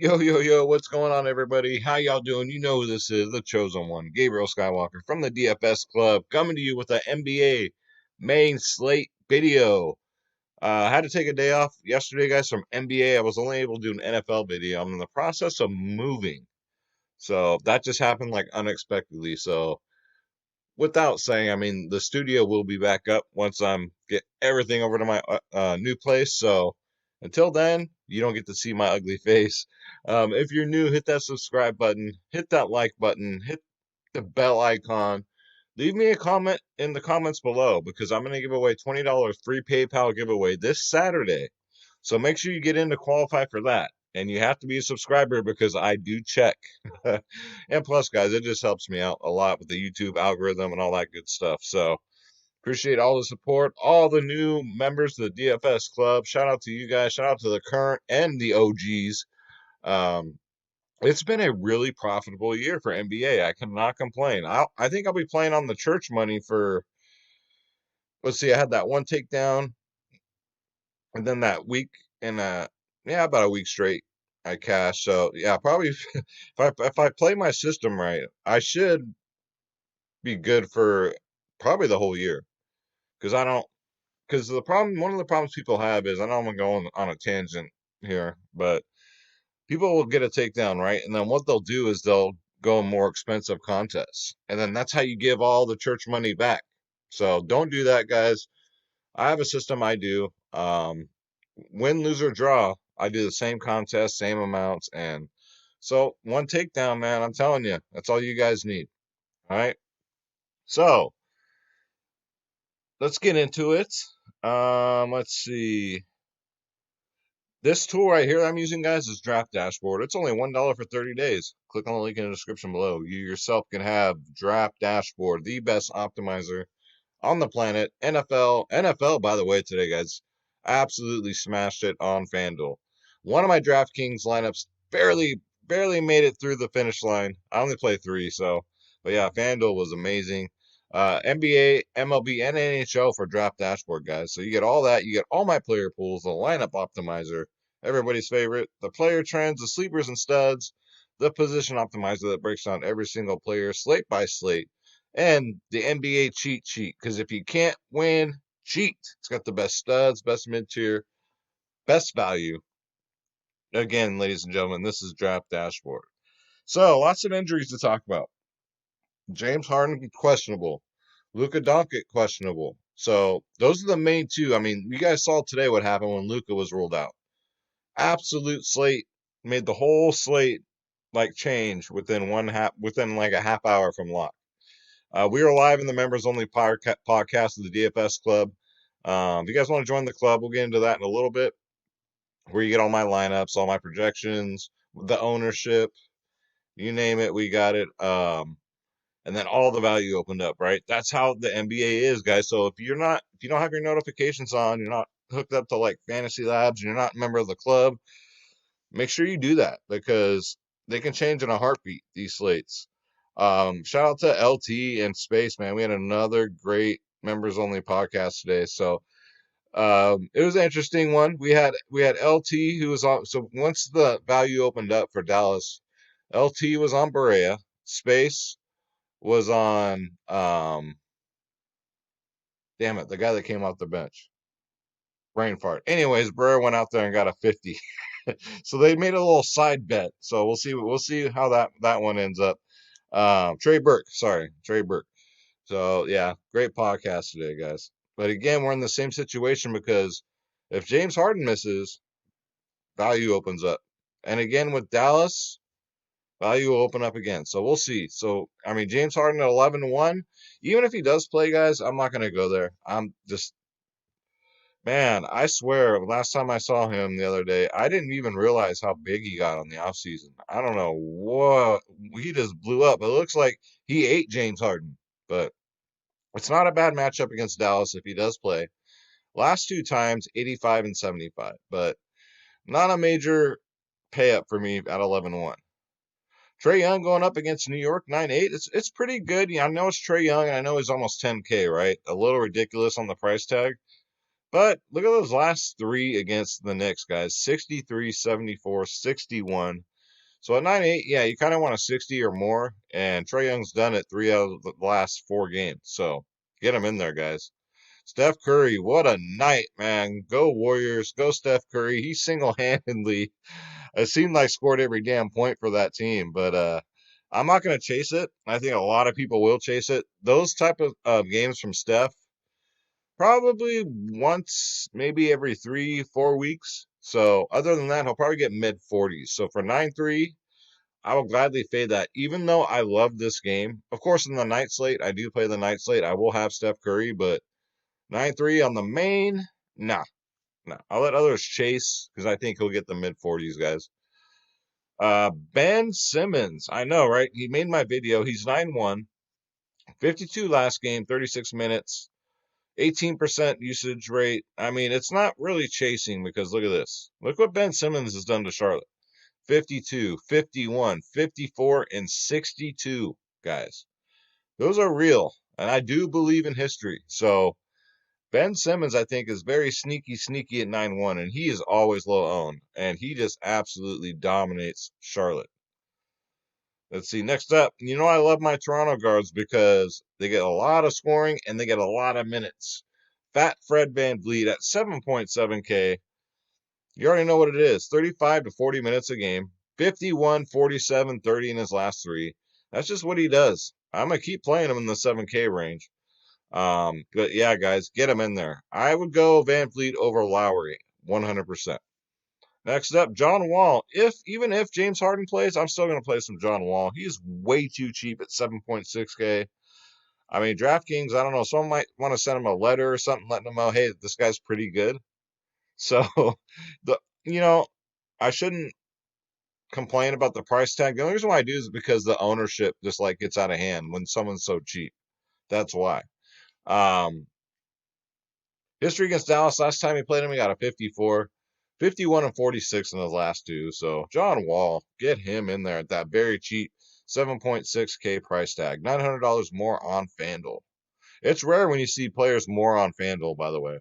Yo, yo, yo, what's going on, everybody? How y'all doing? You know who this is, the chosen one, Gabriel Skywalker from the DFS Club, coming to you with an NBA main slate video. I had to take a day off yesterday, guys, from NBA. I was only able to do an NFL video. I'm in the process of moving. So that just happened like unexpectedly. So without saying, I mean, the studio will be back up once I'm get everything over to my new place. So until then, you don't get to see my ugly face. If you're new, hit that subscribe button, hit that like button, hit the bell icon. Leave me a comment in the comments below because I'm going to give away $20 free PayPal giveaway this Saturday. So make sure you get in to qualify for that. And you have to be a subscriber because I do check. And plus, guys, it just helps me out a lot with the YouTube algorithm and all that good stuff. So appreciate all the support, all the new members of the DFS Club. Shout out to you guys. Shout out to the current and the OGs. Um, it's been a really profitable year for NBA. I cannot complain. I think I'll be playing on the church money for, let's see, I had that one takedown and then that week and yeah, about a week straight I cashed. So yeah, probably if I play my system right, I should be good for probably the whole year. Because I don't because the problem one of the problems people have is I know I'm going on a tangent here, but people will get a takedown, right? And then what they'll do is they'll go in more expensive contests. And then that's how you give all the church money back. So don't do that, guys. I have a system I do. Win, lose, or draw, I do the same contest, same amounts, and so one takedown, man. I'm telling you, that's all you guys need. All right. So let's get into it. Let's see. This tool right here that I'm using, guys, is Draft Dashboard. It's only $1 for 30 days. Click on the link in the description below. You yourself can have Draft Dashboard, the best optimizer on the planet. NFL, by the way, today, guys, absolutely smashed it on FanDuel. One of my DraftKings lineups barely made it through the finish line. I only play three, so, but yeah, FanDuel was amazing. NBA, MLB, and NHL for Draft Dashboard, guys. So you get all that. You get all my player pools, the lineup optimizer, everybody's favorite, the player trends, the sleepers and studs, the position optimizer that breaks down every single player slate by slate, and the NBA cheat sheet. Because if you can't win, cheat. It's got the best studs, best mid tier, best value. Again, ladies and gentlemen, this is Draft Dashboard. So lots of injuries to talk about. James Harden questionable. Luka Doncic questionable. So those are the main two. I mean, you guys saw today what happened when Luka was ruled out. Absolute slate made the whole slate like change within like a half hour from lock. We are live in the members only podcast of the DFS Club. If you guys want to join the club, we'll get into that in a little bit. Where you get all my lineups, all my projections, the ownership, you name it, we got it. And then all the value opened up, right? That's how the NBA is, guys. So if you don't have your notifications on, you're not hooked up to like Fantasy Labs, and you're not a member of the club, make sure you do that because they can change in a heartbeat, these slates. Shout out to LT and Space, man. We had another great members only podcast today. So it was an interesting one. We had LT who was on, so once the value opened up for Dallas, LT was on Berea. Space was on damn it, the guy that came off the bench. Brain fart. Anyways, Burr went out there and got a 50. So they made a little side bet. So we'll see how that one ends up. Trey Burke, sorry, Trey Burke. So yeah, great podcast today, guys. But again, we're in the same situation because if James Harden misses, value opens up. And again with Dallas, value will open up again. So we'll see. So I mean James Harden at 11-1, even if he does play, guys, I'm not gonna go there. I'm just Man, I swear, last time I saw him the other day, I didn't even realize how big he got on the offseason. I don't know what he just blew up. It looks like he ate James Harden, but it's not a bad matchup against Dallas if he does play. Last two times, 85 and 75, but not a major pay up for me at 11-1. Trey Young going up against New York 9-8. It's pretty good. Yeah, I know it's Trey Young, and I know he's almost 10K, right? A little ridiculous on the price tag. But look at those last three against the Knicks, guys. 63, 74, 61. So at 9-8, yeah, you kind of want a 60 or more, and Trae Young's done it 3 out of the last 4 games. So get him in there, guys. Steph Curry, what a night, man. Go Warriors, go Steph Curry. He single-handedly, it seemed like scored every damn point for that team, but I'm not going to chase it. I think a lot of people will chase it. Those type of games from Steph, probably once, maybe every 3-4 weeks. So other than that, he'll probably get mid 40s. So for 9-3, I will gladly fade that, even though I love this game. Of course, in the night slate, I do play the night slate. I will have Steph Curry, but 9-3 on the main, nah, nah. I'll let others chase because I think he'll get the mid 40s, guys. Ben Simmons, I know, right? He made my video. He's 9-1, 52 last game, 36 minutes, 18% usage rate. I mean, it's not really chasing because look at this. Look what Ben Simmons has done to Charlotte. 52, 51, 54, and 62, guys. Those are real, and I do believe in history. So Ben Simmons, I think, is very sneaky at 9-1, and he is always low owned, and he just absolutely dominates Charlotte. Let's see. Next up, I love my Toronto guards because they get a lot of scoring and they get a lot of minutes. Fat Fred VanVleet at 7.7K. You already know what it is. 35 to 40 minutes a game. 51, 47, 30 in his last 3. That's just what he does. I'm going to keep playing him in the 7K range. But yeah, guys, get him in there. I would go VanVleet over Lowry, 100%. Next up, John Wall. Even if James Harden plays, I'm still going to play some John Wall. He's way too cheap at 7.6K. I mean, DraftKings, I don't know. Someone might want to send him a letter or something, letting him know, hey, this guy's pretty good. So, the I shouldn't complain about the price tag. The only reason why I do is because the ownership just like gets out of hand when someone's so cheap. That's why. Um, History against Dallas, last time he played him, he got a 54, 51 and 46 in his last 2. So John Wall, get him in there at that very cheap 7.6K price tag. $900 more on FanDuel. It's rare when you see players more on FanDuel, by the way.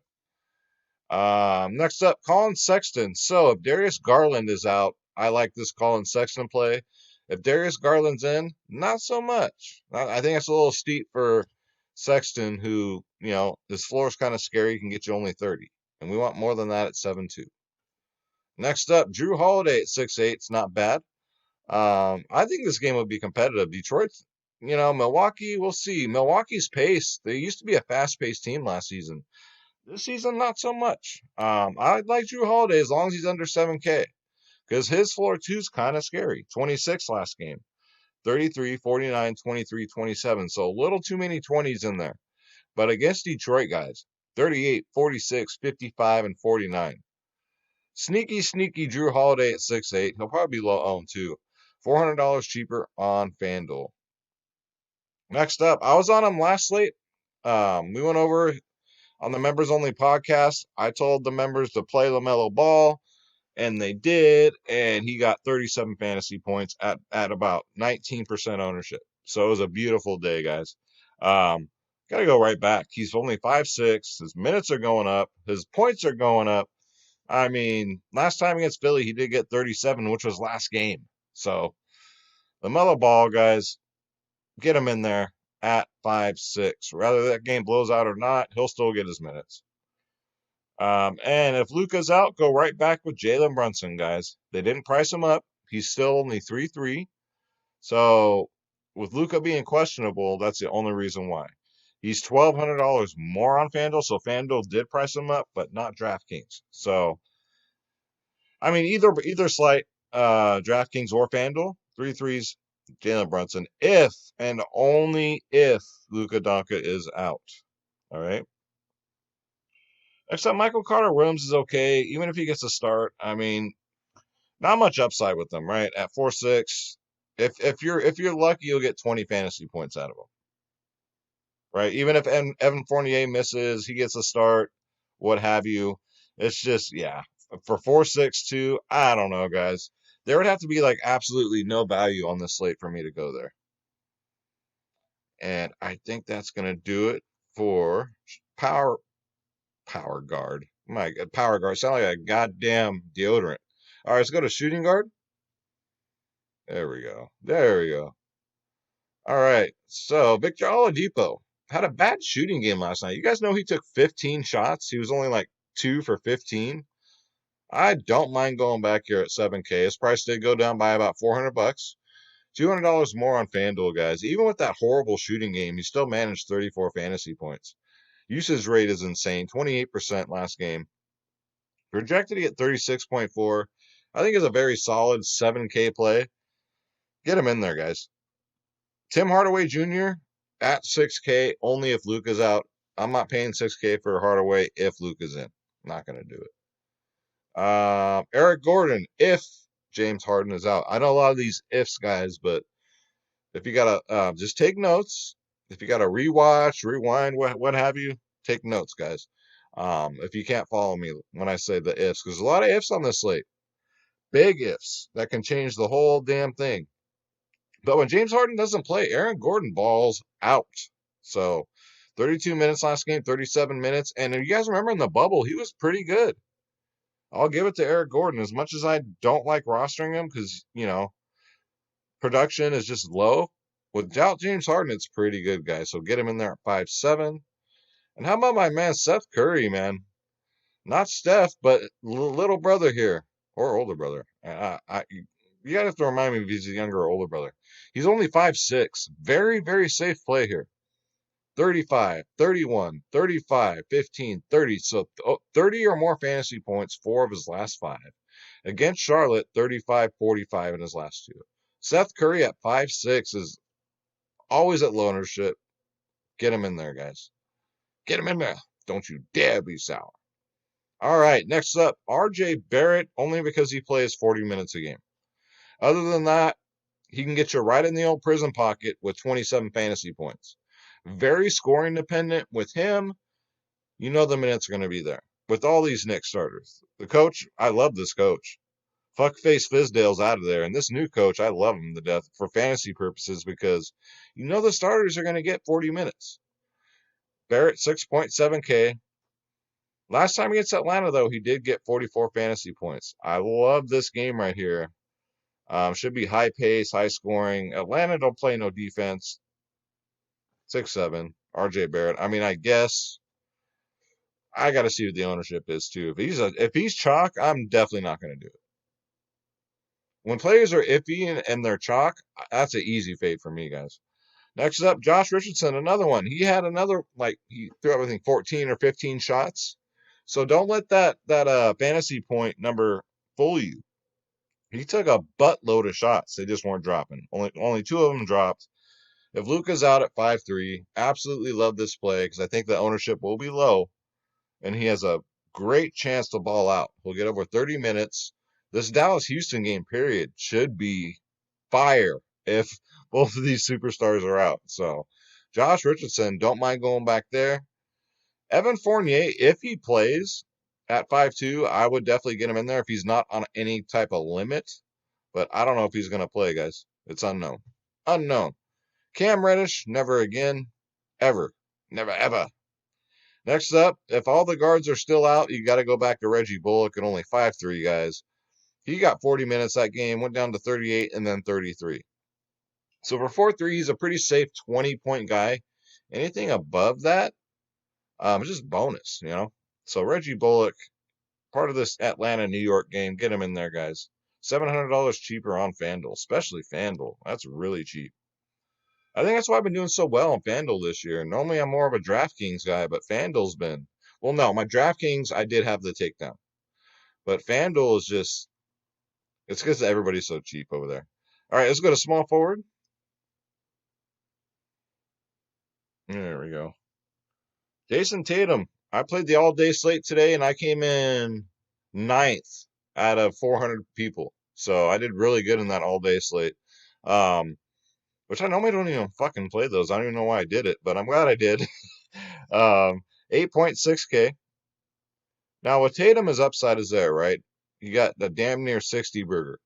Next up, Colin Sexton. So if Darius Garland is out, I like this Colin Sexton play. If Darius Garland's in, not so much. I think it's a little steep for Sexton, who, his floor is kind of scary. He can get you only 30. And we want more than that at 7-2. Next up, Drew Holiday at 6'8". It's not bad. I think this game will be competitive. Detroit, Milwaukee, we'll see. Milwaukee's pace, they used to be a fast-paced team last season. This season, not so much. I like Drew Holiday as long as he's under 7K because his floor 2 is kind of scary. 26 last game, 33, 49, 23, 27. So a little too many 20s in there. But against Detroit, guys, 38, 46, 55, and 49. Sneaky Drew Holiday at 6'8". He'll probably be low owned too. $400 cheaper on FanDuel. Next up, I was on him last slate. We went over on the members only podcast. I told the members to play LaMelo Ball, and they did, and he got 37 fantasy points at about 19% ownership. So it was a beautiful day, guys. Gotta go right back. He's only 5'6". His minutes are going up. His points are going up. I mean, last time against Philly, he did get 37, which was last game. So LaMelo Ball, guys, get him in there at 5'6". Whether that game blows out or not, he'll still get his minutes. And if Luka's out, go right back with Jalen Brunson, guys. They didn't price him up. He's still only 3-3. So with Luka being questionable, that's the only reason why. He's $1,200 more on FanDuel, so FanDuel did price him up, but not DraftKings. So, I mean, either slight, DraftKings or FanDuel, 3-3s, Jalen Brunson, if and only if Luka Doncic is out. All right. Except Michael Carter Williams is okay, even if he gets a start. I mean, not much upside with them, right? At 4-6, if you're lucky, you'll get 20 fantasy points out of him, right? Even if Evan Fournier misses, he gets a start, what have you. It's just, yeah, for 4-6 too. I don't know, guys. There would have to be like absolutely no value on this slate for me to go there, and I think that's gonna do it for power guard. My God, power guard sound like a goddamn deodorant. All right, let's go to shooting guard. There we go. There we go. All right. So Victor Oladipo had a bad shooting game last night. You guys know he took 15 shots. He was only like 2 for 15. I don't mind going back here at 7K. His price did go down by about $400. $200 more on FanDuel, guys. Even with that horrible shooting game, he still managed 34 fantasy points. Usage rate is insane, 28% last game. Projected to get 36.4. I think is a very solid 7K play. Get him in there, guys. Tim Hardaway Jr. at 6K only if Luka's out. I'm not paying 6K for Hardaway if Luka's in. Not going to do it. Eric Gordon if James Harden is out. I know a lot of these ifs, guys, but if you got to just take notes. If you got to rewatch, rewind, what have you, take notes, guys. If you can't follow me when I say the ifs, because there's a lot of ifs on this slate. Big ifs that can change the whole damn thing. But when James Harden doesn't play, Aaron Gordon balls out. So 32 minutes last game, 37 minutes. And if you guys remember in the bubble, he was pretty good. I'll give it to Eric Gordon. As much as I don't like rostering him because, production is just low. Without James Harden, it's pretty good, guys. So get him in there at 5.7. And how about my man Seth Curry, man? Not Steph, but little brother here. Or older brother. You gotta have to remind me if he's a younger or older brother. He's only 5'6". Very, very safe play here. 35, 31, 35, 15, 30. So 30 or more fantasy points, 4 of his last 5. Against Charlotte, 35, 45 in his last 2. Seth Curry at 5'6" is always at low ownership. Get him in there, guys. Get him in there. Don't you dare be sour. All right, next up, RJ Barrett, only because he plays 40 minutes a game. Other than that, he can get you right in the old prison pocket with 27 fantasy points. Very scoring dependent with him. You know the minutes are going to be there. With all these Knicks starters. The coach, I love this coach. Fuckface Fizdale's out of there. And this new coach, I love him to death for fantasy purposes because you know the starters are going to get 40 minutes. Barrett, 6.7K. Last time against Atlanta, though, he did get 44 fantasy points. I love this game right here. Should be high pace, high scoring. Atlanta don't play no defense. 6.7. RJ Barrett. I mean, I guess I got to see what the ownership is too. If he's chalk, I'm definitely not going to do it. When players are iffy and they're chalk, that's an easy fade for me, guys. Next up, Josh Richardson, another one. He had another he threw up I think 14 or 15 shots. So don't let that fantasy point number fool you. He took a buttload of shots. They just weren't dropping. Only 2 of them dropped. If Luka's out at 5.3, absolutely love this play because I think the ownership will be low, and he has a great chance to ball out. He'll get over 30 minutes. This Dallas-Houston game, period, should be fire if both of these superstars are out. So Josh Richardson, don't mind going back there. Evan Fournier, if he plays at 5.2, I would definitely get him in there if he's not on any type of limit. But I don't know if he's going to play, guys. It's unknown. Unknown. Cam Reddish, never again. Ever. Never, ever. Next up, if all the guards are still out, you got to go back to Reggie Bullock at only 5.3, guys. He got 40 minutes that game, went down to 38 and then 33. So for 4.3, he's a pretty safe 20-point guy. Anything above that, just bonus, So Reggie Bullock, part of this Atlanta-New York game, get him in there, guys. $700 cheaper on FanDuel, especially FanDuel. That's really cheap. I think that's why I've been doing so well on FanDuel this year. Normally, I'm more of a DraftKings guy, but FanDuel's been... Well, no, my DraftKings, I did have the takedown. But FanDuel is just... It's because everybody's so cheap over there. All right, let's go to small forward. There we go. Jason Tatum. I played the all-day slate today, and I came in 9th out of 400 people. So I did really good in that all-day slate. Which I normally don't even fucking play those. I don't even know why I did it, but I'm glad I did. 8.6K. Now, with Tatum, his upside is there, right? You got the damn near 60 burger.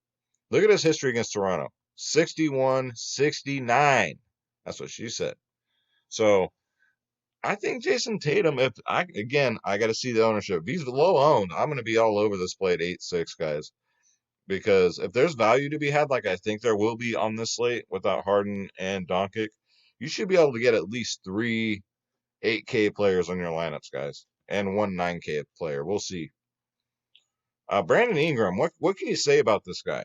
Look at his history against Toronto. 61, 69. That's what she said. So, I think Jason Tatum, I got to see the ownership. If he's low owned, I'm going to be all over this play at 8.6, guys. because if there's value to be had, like I think there will be on this slate without Harden and Doncic, you should be able to get at least 3 8K players on your lineups, guys, and 1 9K player. We'll see. Brandon Ingram, what can you say about this guy?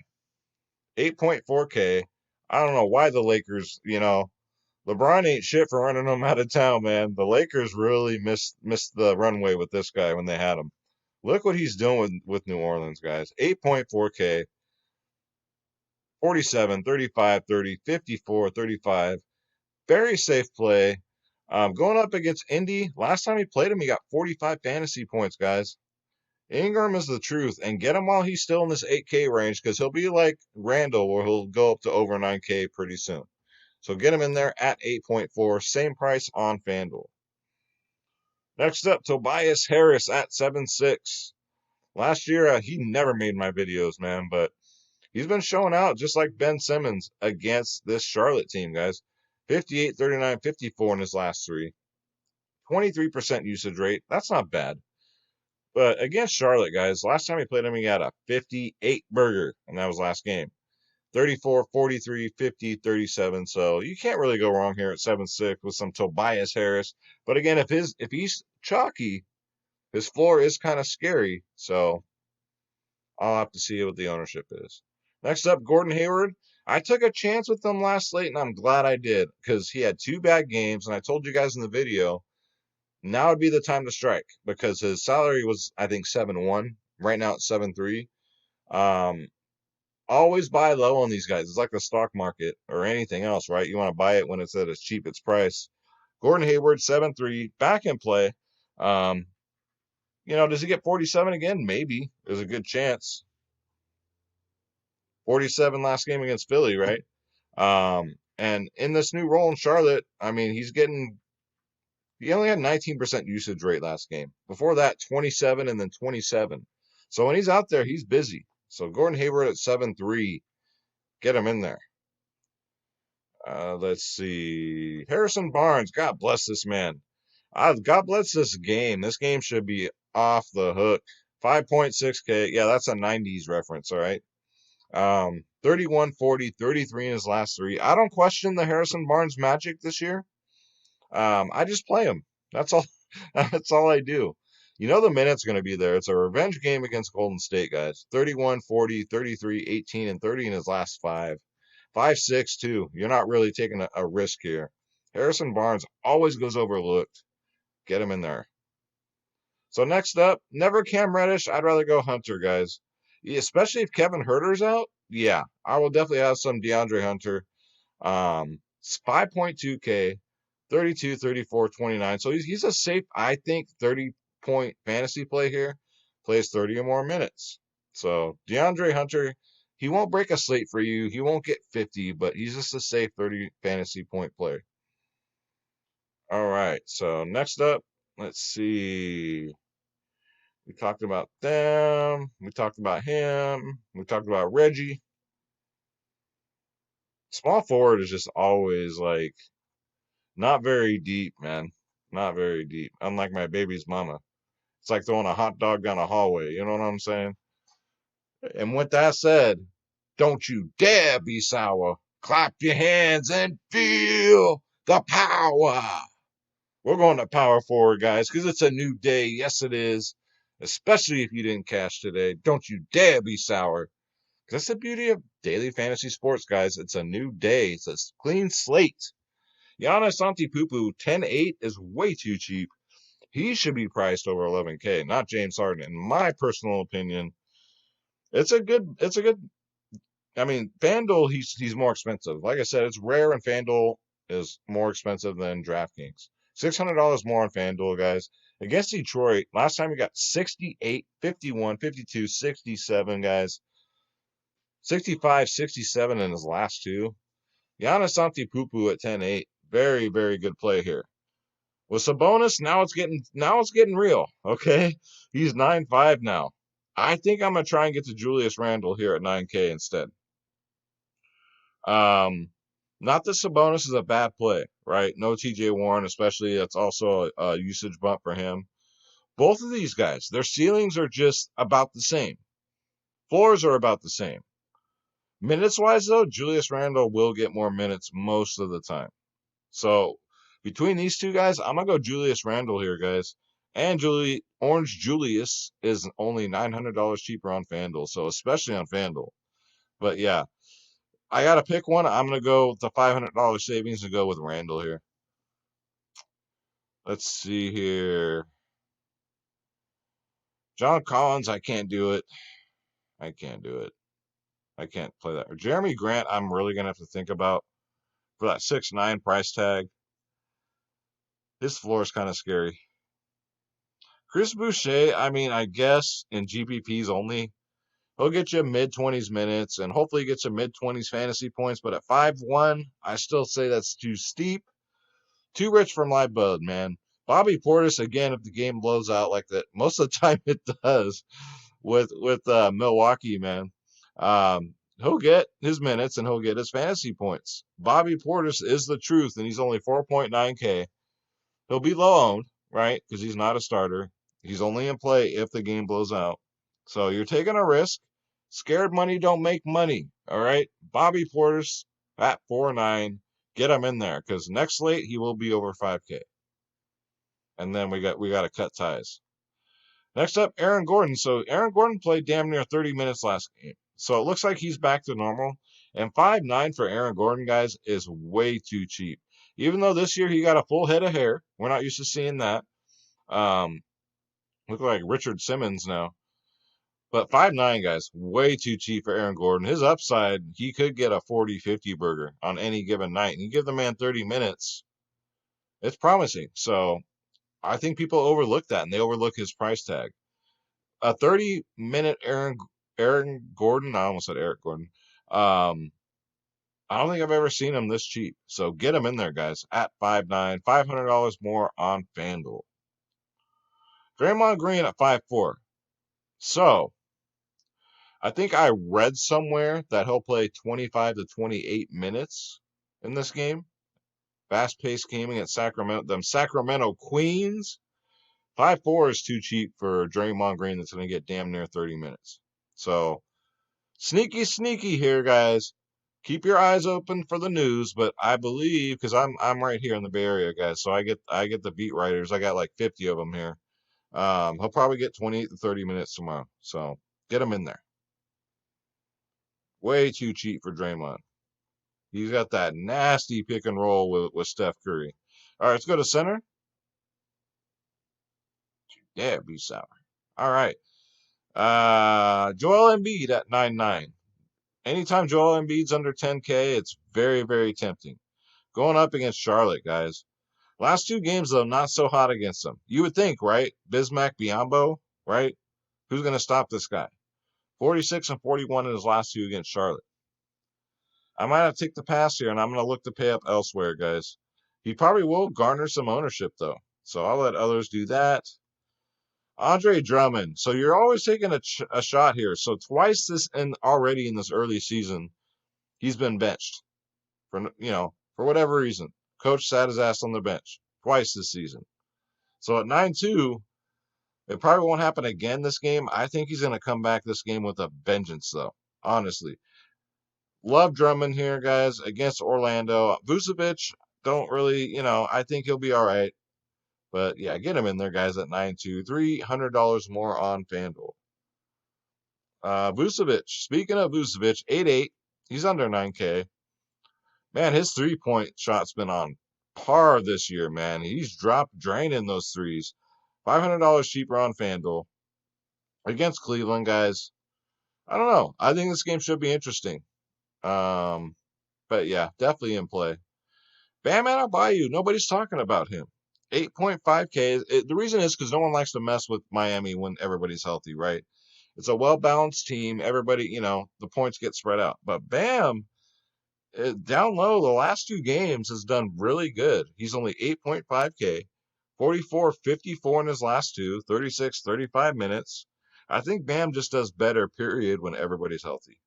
8.4K. I don't know why the Lakers, LeBron ain't shit for running them out of town, man. The Lakers really missed the runway with this guy when they had him. Look what he's doing with New Orleans, guys. 8.4K, 47, 35, 30, 54, 35. Very safe play. Going up against Indy, last time he played him, he got 45 fantasy points, guys. Ingram is the truth, and get him while he's still in this 8K range, because he'll be like Randall, where he'll go up to over 9K pretty soon. So get him in there at 8.4, same price on FanDuel. Next up, Tobias Harris at 7.6. Last year, he never made my videos, man, but he's been showing out just like Ben Simmons against this Charlotte team, guys. 58, 39, 54 in his last 3. 23% usage rate. That's not bad. But against Charlotte, guys, last time he played him, he got a 58 burger, and that was last game. 34, 43, 50, 37. So you can't really go wrong here at 7.6 with some Tobias Harris. But again, if he's chalky, his floor is kind of scary. So I'll have to see what the ownership is. Next up, Gordon Hayward. I took a chance with him last slate, and I'm glad I did, because he had 2 bad games, and I told you guys in the video, now would be the time to strike, because his salary was, I think, 7.1. Right now it's 7.3. Always buy low on these guys. It's like the stock market or anything else, right? You want to buy it when it's at its cheapest price. Gordon Hayward, 7.3, back in play. Does he get 47 again? Maybe. There's a good chance. 47 last game against Philly, right? And in this new role in Charlotte, I mean, he only had 19% usage rate last game. Before that, 27 and then 27. So when he's out there, he's busy. So Gordon Hayward at 7.3. Get him in there. Let's see. Harrison Barnes. God bless this man. God bless this game. This game should be off the hook. 5.6K. Yeah, that's a 90s reference, all right? 31, 40, 33 in his last 3. I don't question the Harrison Barnes magic this year. I just play him. That's all. That's all I do. The minute's going to be there. It's a revenge game against Golden State, guys. 31, 40, 33, 18, and 30 in his last 5. 5.6, too. You're not really taking a risk here. Harrison Barnes always goes overlooked. Get him in there. So next up, never Cam Reddish. I'd rather go Hunter, guys. Especially if Kevin Huerter's out. Yeah, I will definitely have some DeAndre Hunter. 5.2K. 32, 34, 29. So he's a safe, I think, 30-point fantasy play here. Plays 30 or more minutes. So DeAndre Hunter, he won't break a slate for you. He won't get 50, but he's just a safe 30 fantasy point player. All right. So next up, let's see. We talked about them. We talked about him. We talked about Reggie. Small forward is just always like, not very deep, man. Not very deep. Unlike my baby's mama. It's like throwing a hot dog down a hallway. You know what I'm saying? And with that said, don't you dare be sour. Clap your hands and feel the power. We're going to power forward, guys, because it's a new day. Yes, it is. Especially if you didn't cash today. Don't you dare be sour. That's the beauty of daily fantasy sports, guys. It's a new day. It's a clean slate. Giannis Antetokounmpo, 10.8 is way too cheap. He should be priced over 11K, not James Harden. In my personal opinion, it's a good. I mean, FanDuel, he's more expensive. Like I said, it's rare, and FanDuel is more expensive than DraftKings. $600 more on FanDuel, guys. Against Detroit, last time he got 68, 51, 52, 67, guys. 65, 67 in his last 2. Giannis Antetokounmpo at 10.8. Very, very good play here. With Sabonis, now it's getting real. Okay, he's 9.5 now. I think I'm gonna try and get to Julius Randle here at 9K instead. Not that Sabonis is a bad play, right? No TJ Warren, especially. That's also a usage bump for him. Both of these guys, their ceilings are just about the same. Floors are about the same. Minutes-wise, though, Julius Randle will get more minutes most of the time. So between these two guys, I'm going to go Julius Randle here, guys. And Orange Julius is only $900 cheaper on FanDuel, so especially on FanDuel. But yeah, I got to pick one. I'm going to go with the $500 savings and go with Randle here. Let's see here. John Collins, I can't do it. I can't do it. I can't play that. Jeremy Grant, I'm really going to have to think about for that 6'9" price tag. His floor is kind of scary. Chris Boucher, I mean, I guess in GPPs only, he'll get you mid-20s minutes and hopefully get you mid-20s fantasy points. But at 5'1", I still say that's too steep. Too rich for my blood, man. Bobby Portis, again, if the game blows out like that, most of the time it does with Milwaukee, man. He'll get his minutes and he'll get his fantasy points. Bobby Portis is the truth, and he's only 4.9K. He'll be low owned, right? Because he's not a starter. He's only in play if the game blows out. So you're taking a risk. Scared money don't make money, all right? Bobby Portis at 4.9. Get him in there because next slate he will be over 5K. And then we got to cut ties. Next up, Aaron Gordon. So Aaron Gordon played damn near 30 minutes last game. So it looks like he's back to normal. And 5'9" for Aaron Gordon, guys, is way too cheap. Even though this year he got a full head of hair. We're not used to seeing that. Look like Richard Simmons now. But 5'9", guys, way too cheap for Aaron Gordon. His upside, he could get a 40-50 burger on any given night. And you give the man 30 minutes, it's promising. So I think people overlook that, and they overlook his price tag. A 30-minute Aaron Gordon, I almost said Eric Gordon. I don't think I've ever seen him this cheap. So get him in there, guys, at 5'9", $500 more on FanDuel. Draymond Green at 5'4". So I think I read somewhere that he'll play 25 to 28 minutes in this game. Fast-paced gaming at Sacramento, them Sacramento Queens. 5'4" is too cheap for Draymond Green that's going to get damn near 30 minutes. So sneaky here, guys. Keep your eyes open for the news, but I believe because I'm right here in the Bay Area, guys. So I get the beat writers. I got like 50 of them here. He'll probably get 28 to 30 minutes tomorrow. So get him in there. Way too cheap for Draymond. He's got that nasty pick and roll with Steph Curry. All right, let's go to center. Yeah, be sour. All right. Joel Embiid at 9.9. Anytime Joel Embiid's under 10K, it's very, very tempting. Going up against Charlotte, guys. Last two games, though, not so hot against them. You would think, right? Bismack Biyombo, right? Who's going to stop this guy? 46 and 41 in his last two against Charlotte. I might have to take the pass here, and I'm going to look to pay up elsewhere, guys. He probably will garner some ownership, though. So I'll let others do that. Andre Drummond. So you're always taking a shot here. So twice already in this early season, he's been benched for whatever reason. Coach sat his ass on the bench twice this season. So at 9.2, it probably won't happen again this game. I think he's going to come back this game with a vengeance, though. Honestly. Love Drummond here, guys, against Orlando. Vucevic, don't really, I think he'll be all right. But, yeah, get him in there, guys, at 9.2. $300 more on FanDuel. Vucevic. Speaking of Vucevic, 8.8. He's under 9K. Man, his three-point shot's been on par this year, man. He's draining those threes. $500 cheaper on FanDuel. Against Cleveland, guys. I don't know. I think this game should be interesting. But yeah, definitely in play. Bam Adebayo, nobody's talking about him. 8.5K. The reason is because no one likes to mess with Miami when everybody's healthy, right? It's a well-balanced team. Everybody, the points get spread out. But Bam, down low, the last two games has done really good. He's only 8.5K. 44-54 in his last two. 36-35 minutes. I think Bam just does better, period, when everybody's healthy.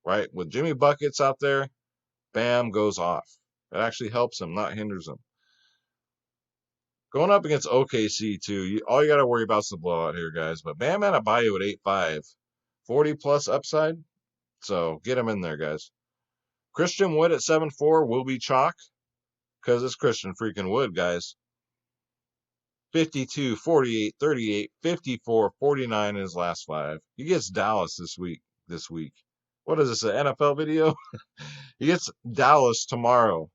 Right? With Jimmy Buckets out there, Bam goes off. It actually helps him, not hinders him. Going up against OKC, too, all you got to worry about is the blowout here, guys. But Bam Adebayo at 8.5. 40 plus upside. So get him in there, guys. Christian Wood at 7-4 will be chalk because it's Christian freaking Wood, guys. 52, 48, 38, 54, 49 in his last 5. He gets Dallas this week. What is this, an NFL video? He gets Dallas tomorrow.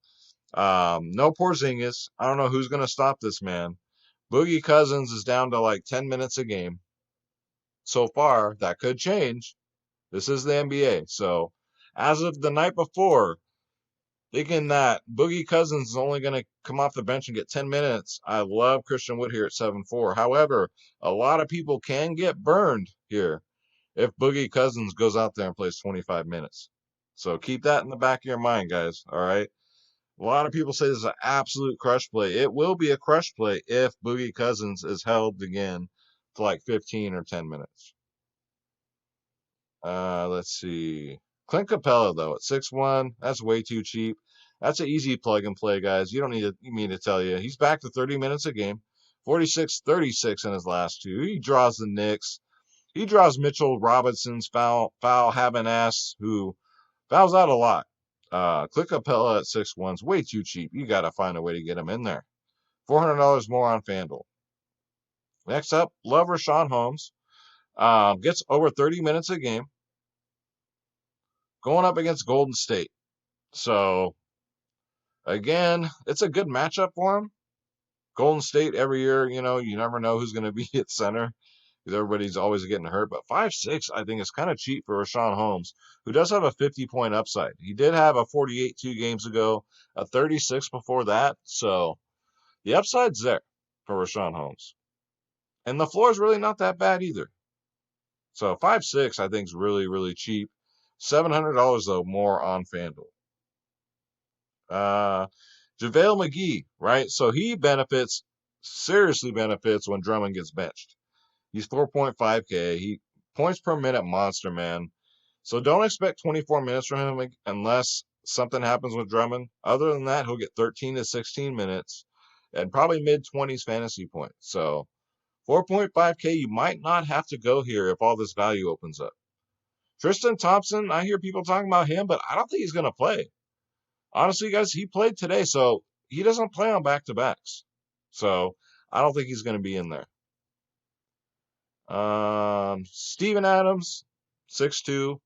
No Porzingis. I don't know who's going to stop this man. Boogie Cousins is down to like 10 minutes a game. So far, that could change. This is the NBA. So, as of the night before, thinking that Boogie Cousins is only going to come off the bench and get 10 minutes, I love Christian Wood here at 7-4. However, a lot of people can get burned here if Boogie Cousins goes out there and plays 25 minutes. So keep that in the back of your mind, guys. All right. A lot of people say this is an absolute crush play. It will be a crush play if Boogie Cousins is held again to like 15 or 10 minutes. Let's see. Clint Capella, though, at 6-1. That's way too cheap. That's an easy plug and play, guys. You don't need me to tell you. He's back to 30 minutes a game. 46-36 in his last 2. He draws the Knicks. He draws Mitchell Robinson's foul having ass, who fouls out a lot. Clint Capella at 6-1 is way too cheap. You got to find a way to get him in there. $400 more on FanDuel. Next up, love Rashawn Holmes. Gets over 30 minutes a game. Going up against Golden State. So, again, it's a good matchup for him. Golden State every year, you never know who's going to be at center because everybody's always getting hurt. But 5-6, I think, is kind of cheap for Rashawn Holmes, who does have a 50-point upside. He did have a 48 2 games ago, a 36 before that. So, the upside's there for Rashawn Holmes. And the floor is really not that bad either. So 5-6, I think, is really, really cheap. $700, though, more on FanDuel. JaVale McGee, right? So he seriously benefits when Drummond gets benched. He's 4.5K. He points per minute monster, man. So don't expect 24 minutes from him unless something happens with Drummond. Other than that, he'll get 13 to 16 minutes and probably mid-20s fantasy points. So 4.5K, you might not have to go here if all this value opens up. Tristan Thompson, I hear people talking about him, but I don't think he's going to play. Honestly, guys, he played today, so he doesn't play on back-to-backs. So I don't think he's going to be in there. Steven Adams, 6'2",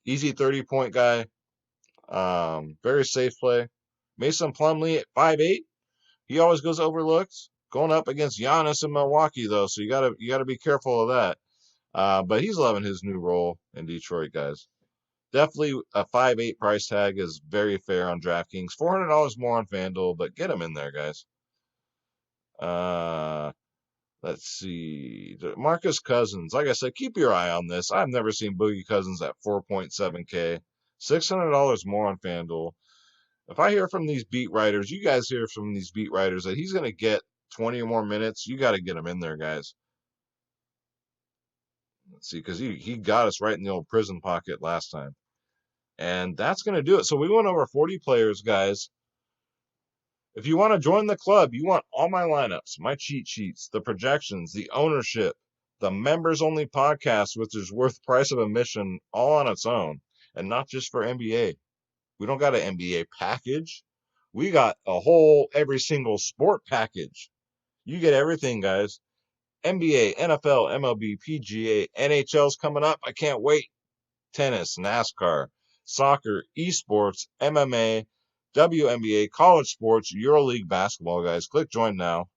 easy 30-point guy. Very safe play. Mason Plumlee at 5'8". He always goes overlooked. Going up against Giannis in Milwaukee, though, so you gotta be careful of that. But he's loving his new role in Detroit, guys. Definitely a 5'8" price tag is very fair on DraftKings. $400 more on FanDuel, but get him in there, guys. Let's see. Marcus Cousins. Like I said, keep your eye on this. I've never seen Boogie Cousins at 4.7K. $600 more on FanDuel. If I hear from these beat writers, you guys hear from these beat writers that he's going to get 20 or more minutes, you got to get him in there, guys. Let's see, because he got us right in the old prison pocket last time. And that's going to do it. So we went over 40 players, guys. If you want to join the club, you want all my lineups, my cheat sheets, the projections, the ownership, the members-only podcast, which is worth price of admission all on its own, and not just for NBA. We don't got an NBA package. We got a whole every single sport package. You get everything, guys. NBA, NFL, MLB, PGA, NHL's coming up. I can't wait. Tennis, NASCAR, soccer, esports, MMA, WNBA, college sports, EuroLeague basketball, guys. Click join now.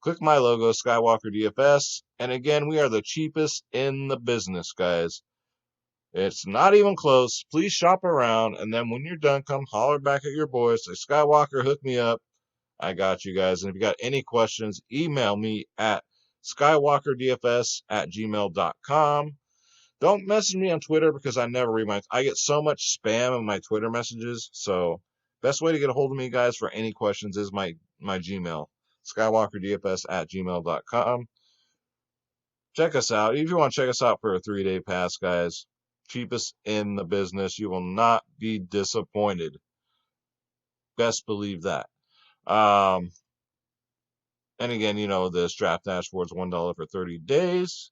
Click my logo, Skywalker DFS. And again, we are the cheapest in the business, guys. It's not even close. Please shop around. And then when you're done, come holler back at your boys. Say, Skywalker, hook me up. I got you guys. And if you got any questions, email me at skywalkerdfs@gmail.com. Don't message me on Twitter because I never read I get so much spam in my Twitter messages. So best way to get a hold of me, guys, for any questions is my Gmail, skywalkerdfs@gmail.com. Check us out. If you want to check us out for a 3-day pass, guys, cheapest in the business. You will not be disappointed. Best believe that. And again, this draft dashboard's $1 for 30 days.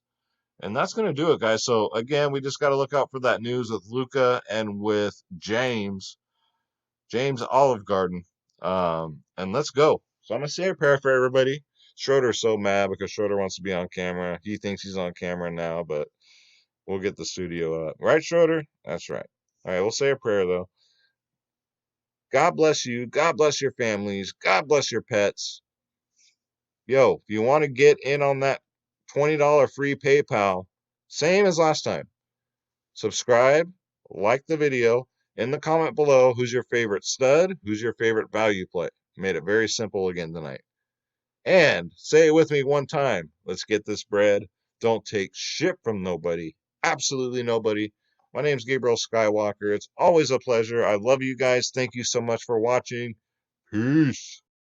And that's going to do it, guys. So, again, we just got to look out for that news with Luca and with James Olive Garden. And let's go. So I'm going to say a prayer for everybody. Schroeder's so mad because Schroeder wants to be on camera. He thinks he's on camera now, but we'll get the studio up. Right, Schroeder? That's right. All right, we'll say a prayer, though. God bless you. God bless your families. God bless your pets. Yo, if you want to get in on that $20 free PayPal, same as last time. Subscribe, like the video, in the comment below who's your favorite stud, who's your favorite value play. Made it very simple again tonight. And say it with me one time. Let's get this bread. Don't take shit from nobody. Absolutely nobody. My name's Gabriel Skywalker. It's always a pleasure. I love you guys. Thank you so much for watching. Peace.